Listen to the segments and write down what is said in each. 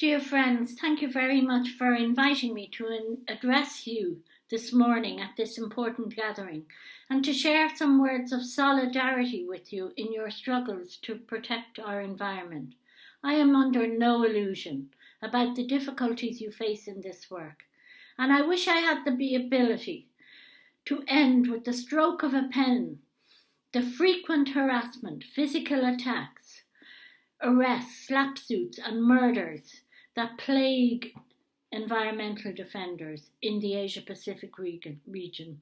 Dear friends, thank you very much for inviting me to address you this morning at this important gathering and to share some words of solidarity with you in your struggles to protect our environment. I am under no illusion about the difficulties you face in this work, and I wish I had the ability to end with the stroke of a pen the frequent harassment, physical attacks, arrests, slap suits and murders that plague environmental defenders in the Asia Pacific region.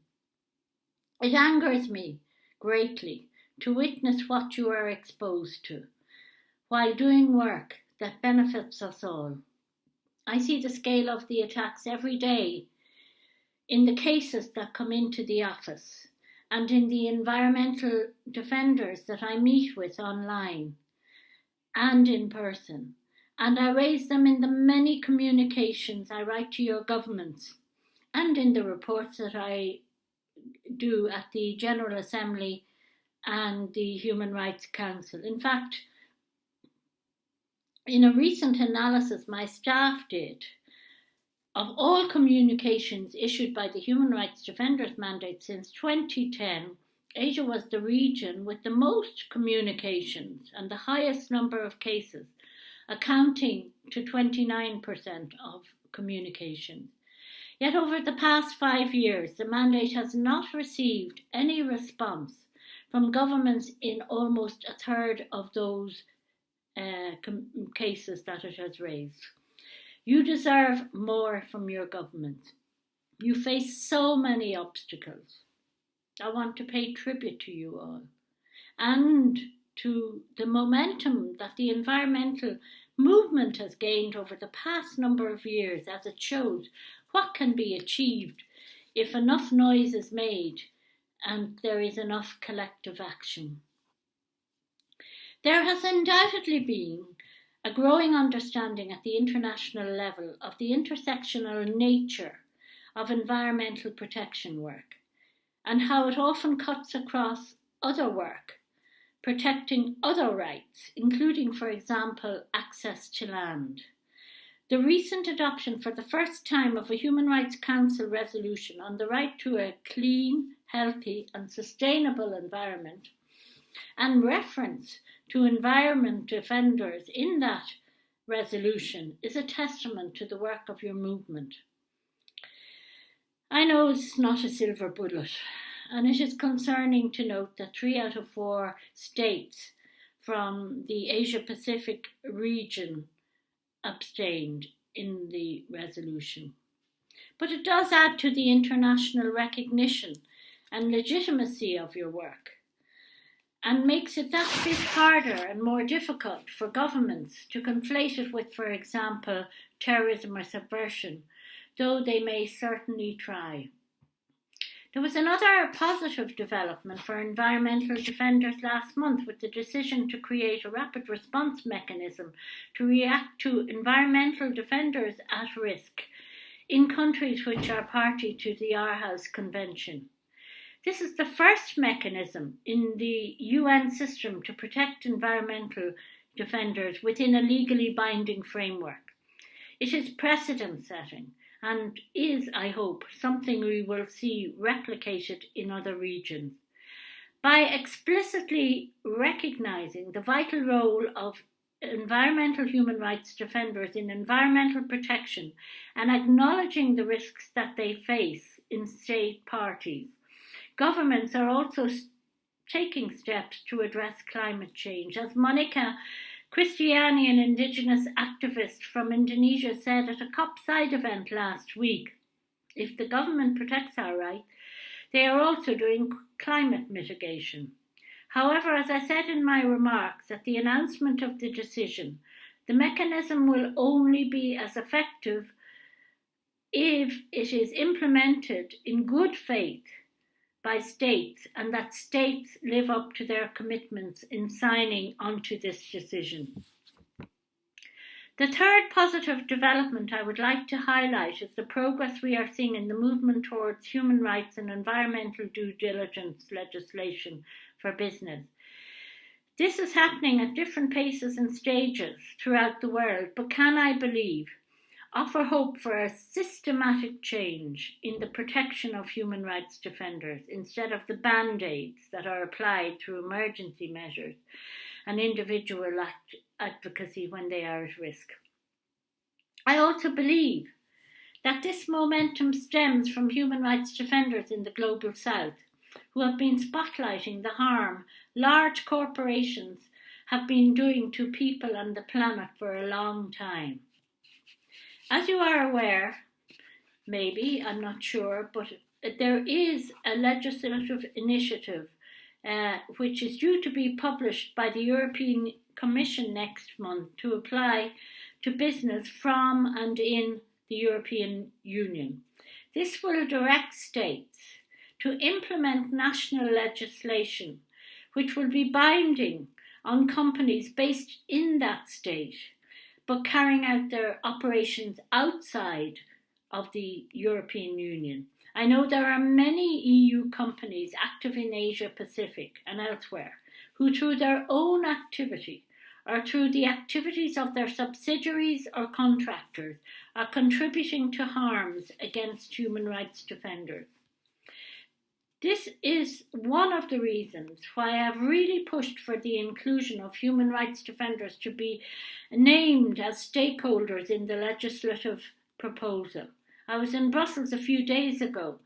It angers me greatly to witness what you are exposed to while doing work that benefits us all. I see the scale of the attacks every day in the cases that come into the office and in the environmental defenders that I meet with online and in person. And I raise them in the many communications I write to your governments and in the reports that I do at the General Assembly and the Human Rights Council. In fact, in a recent analysis my staff did of all communications issued by the Human Rights Defenders Mandate since 2010, Asia was the region with the most communications and the highest number of cases, accounting to 29% of communications. Yet over the past 5 years, the mandate has not received any response from governments in almost a third of those cases that it has raised. You deserve more from your government. You face so many obstacles. I want to pay tribute to you all and to the momentum that the environmental movement has gained over the past number of years, as it shows what can be achieved if enough noise is made and there is enough collective action. There has undoubtedly been a growing understanding at the international level of the intersectional nature of environmental protection work and how it often cuts across other work, protecting other rights, including, for example, access to land. The recent adoption for the first time of a Human Rights Council resolution on the right to a clean, healthy and sustainable environment and reference to environment defenders in that resolution is a testament to the work of your movement. I know it's not a silver bullet, and it is concerning to note that 3 out of 4 states from the Asia Pacific region abstained in the resolution. But it does add to the international recognition and legitimacy of your work and makes it that bit harder and more difficult for governments to conflate it with, for example, terrorism or subversion, though they may certainly try. There was another positive development for environmental defenders last month with the decision to create a rapid response mechanism to react to environmental defenders at risk in countries which are party to the Aarhus Convention. This is the first mechanism in the UN system to protect environmental defenders within a legally binding framework. It is precedent setting and is, I hope, something we will see replicated in other regions. By explicitly recognising the vital role of environmental human rights defenders in environmental protection and acknowledging the risks that they face in state parties, governments are also taking steps to address climate change. As Monica Christiani, an Indigenous activist from Indonesia, said at a COP side event last week, if the government protects our rights, they are also doing climate mitigation. However, as I said in my remarks at the announcement of the decision, the mechanism will only be as effective if it is implemented in good faith by states and that states live up to their commitments in signing onto this decision. The third positive development I would like to highlight is the progress we are seeing in the movement towards human rights and environmental due diligence legislation for business. This is happening at different paces and stages throughout the world, but can I believe, offer hope for a systematic change in the protection of human rights defenders instead of the band-aids that are applied through emergency measures and individual advocacy when they are at risk. I also believe that this momentum stems from human rights defenders in the Global South who have been spotlighting the harm large corporations have been doing to people and the planet for a long time. As you are aware, maybe, I'm not sure, but there is a legislative initiative which is due to be published by the European Commission next month to apply to business from and in the European Union. This will direct states to implement national legislation which will be binding on companies based in that state but carrying out their operations outside of the European Union. I know there are many EU companies active in Asia Pacific and elsewhere who through their own activity or through the activities of their subsidiaries or contractors are contributing to harms against human rights defenders. This is one of the reasons why I have really pushed for the inclusion of human rights defenders to be named as stakeholders in the legislative proposal. I was in Brussels a few days ago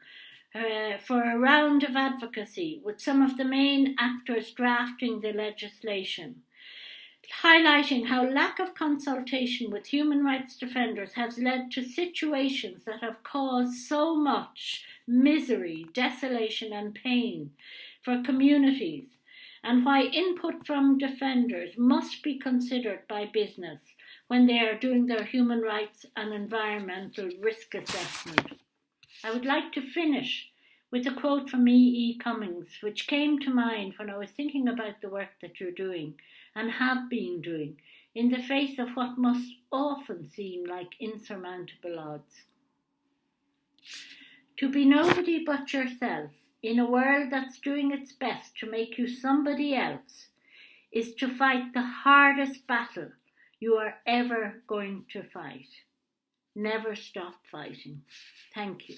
for a round of advocacy with some of the main actors drafting the legislation, highlighting how lack of consultation with human rights defenders has led to situations that have caused so much misery, desolation and pain for communities, and why input from defenders must be considered by business when they are doing their human rights and environmental risk assessment. I would like to finish with a quote from E. Cummings, which came to mind when I was thinking about the work that you're doing and have been doing in the face of what must often seem like insurmountable odds. To be nobody but yourself in a world that's doing its best to make you somebody else is to fight the hardest battle you are ever going to fight. Never stop fighting. Thank you.